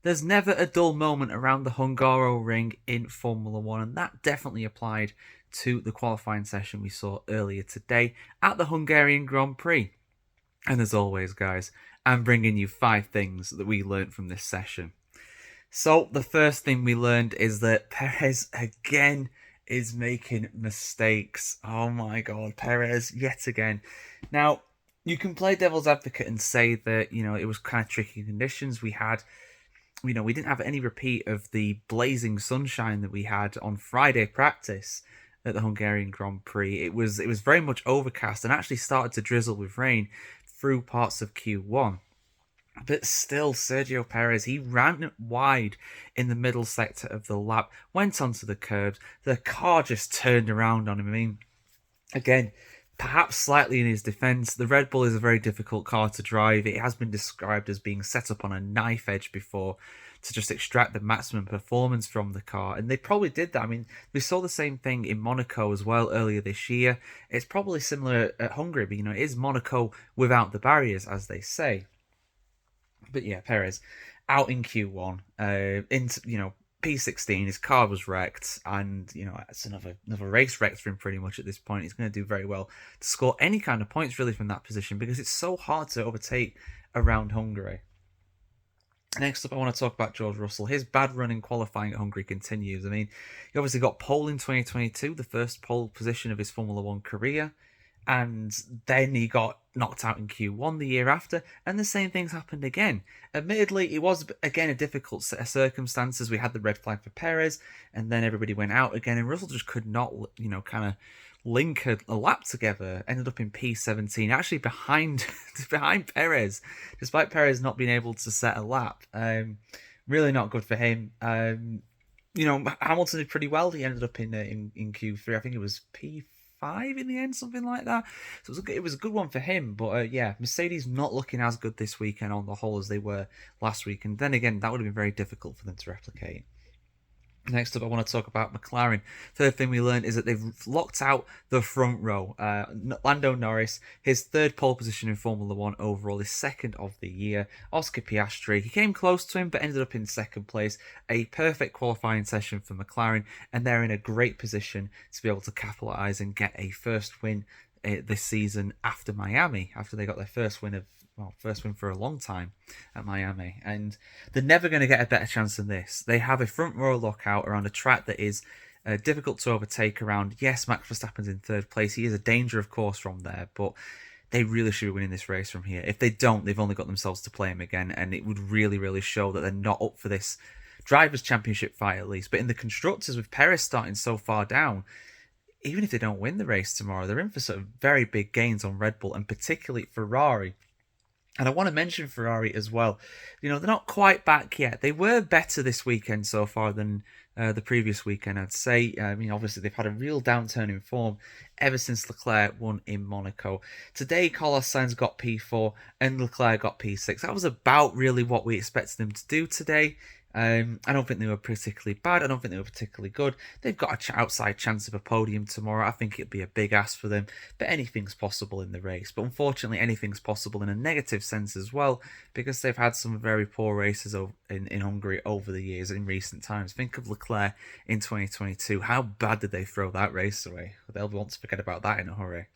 There's never a dull moment around the Hungaroring in Formula One, and that definitely applied to the qualifying session we saw earlier today at the Hungarian Grand Prix. And as always, guys, I'm bringing you 5 things that we learned from this session. So, the first thing we learned is that Perez again is making mistakes. Oh my god, Perez yet again. Now, you can play devil's advocate and say that, it was kind of tricky conditions. We didn't have any repeat of the blazing sunshine that we had on Friday practice at the Hungarian Grand Prix. It was very much overcast and actually started to drizzle with rain through parts of Q1. But still, Sergio Perez, he ran wide in the middle sector of the lap, went onto the curbs. The car just turned around on him. I mean, again, perhaps slightly in his defence, the Red Bull is a very difficult car to drive. It has been described as being set up on a knife edge before to just extract the maximum performance from the car. And they probably did that. I mean, we saw the same thing in Monaco as well earlier this year. It's probably similar at Hungary, but, it is Monaco without the barriers, as they say. But yeah, Perez out in Q1, into P16. His car was wrecked, and it's another race wrecked for him pretty much at this point. He's going to do very well to score any kind of points really from that position because it's so hard to overtake around Hungary. Next up, I want to talk about George Russell. His bad run in qualifying at Hungary continues. I mean, he obviously got pole in 2022, the first pole position of his Formula One career. And then he got knocked out in Q1 the year after, and the same things happened again. Admittedly, it was, again, a difficult set of circumstances. We had the red flag for Perez, and then everybody went out again, and Russell just could not, kind of link a lap together. Ended up in P17, actually behind Perez, despite Perez not being able to set a lap. Really not good for him. Hamilton did pretty well. He ended up in Q3. I think it was P5 in the end, something like that. So it was a good one for him. But Mercedes not looking as good this weekend on the whole as they were last week. And then again, that would have been very difficult for them to replicate. Next up, I want to talk about McLaren. Third thing we learned is that they've locked out the front row. Lando Norris, his third pole position in Formula One overall, his second of the year. Oscar Piastri, he came close to him but ended up in second place. A perfect qualifying session for McLaren, and they're in a great position to be able to capitalise and get a first win this season after Miami, after they got their first win for a long time at Miami. And they're never going to get a better chance than this. They have a front row lockout around a track that is difficult to overtake around. Yes, Max Verstappen's in third place. He is a danger, of course, from there, but they really should be winning this race from here. If they don't, they've only got themselves to blame again, and it would really, really show that they're not up for this Drivers' Championship fight at least. But in the Constructors, with Perez starting so far down, even if they don't win the race tomorrow, they're in for sort of very big gains on Red Bull and particularly Ferrari. And I want to mention Ferrari as well. They're not quite back yet. They were better this weekend so far than the previous weekend, I'd say. Obviously, they've had a real downturn in form ever since Leclerc won in Monaco. Today, Carlos Sainz got P4 and Leclerc got P6. That was about really what we expected them to do today. I don't think they were particularly bad. I don't think they were particularly good. They've got an outside chance of a podium tomorrow. I think it'd be a big ask for them, but anything's possible in the race. But unfortunately, anything's possible in a negative sense as well, because they've had some very poor races in Hungary over the years in recent times. Think of Leclerc in 2022. How bad did they throw that race away? They'll want to forget about that in a hurry.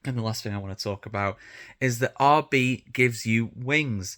And the last thing I want to talk about is that RB gives you wings.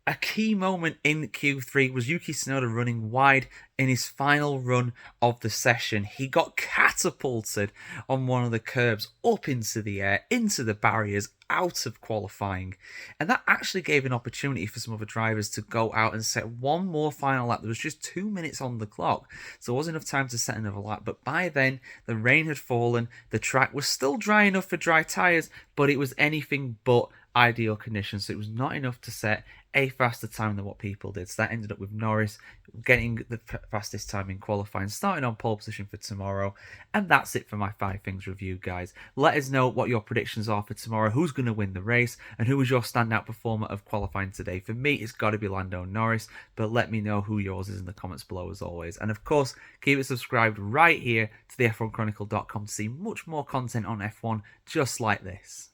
A key moment in Q3 was Yuki Tsunoda running wide in his final run of the session. He got catapulted on one of the curbs up into the air, into the barriers, out of qualifying. And that actually gave an opportunity for some other drivers to go out and set one more final lap. There was just 2 minutes on the clock, so there wasn't enough time to set another lap. But by then, the rain had fallen. The track was still dry enough for dry tyres, but it was anything but ideal conditions. So it was not enough to set a faster time than what people did. So that ended up with Norris getting the fastest time in qualifying, starting on pole position for tomorrow. And that's it for my 5 things review, guys. Let us know what your predictions are for tomorrow, who's going to win the race, and who was your standout performer of qualifying today. For me, it's got to be Lando Norris, but let me know who yours is in the comments below as always. And of course, keep it subscribed right here to the F1Chronicle.com to see much more content on F1 just like this.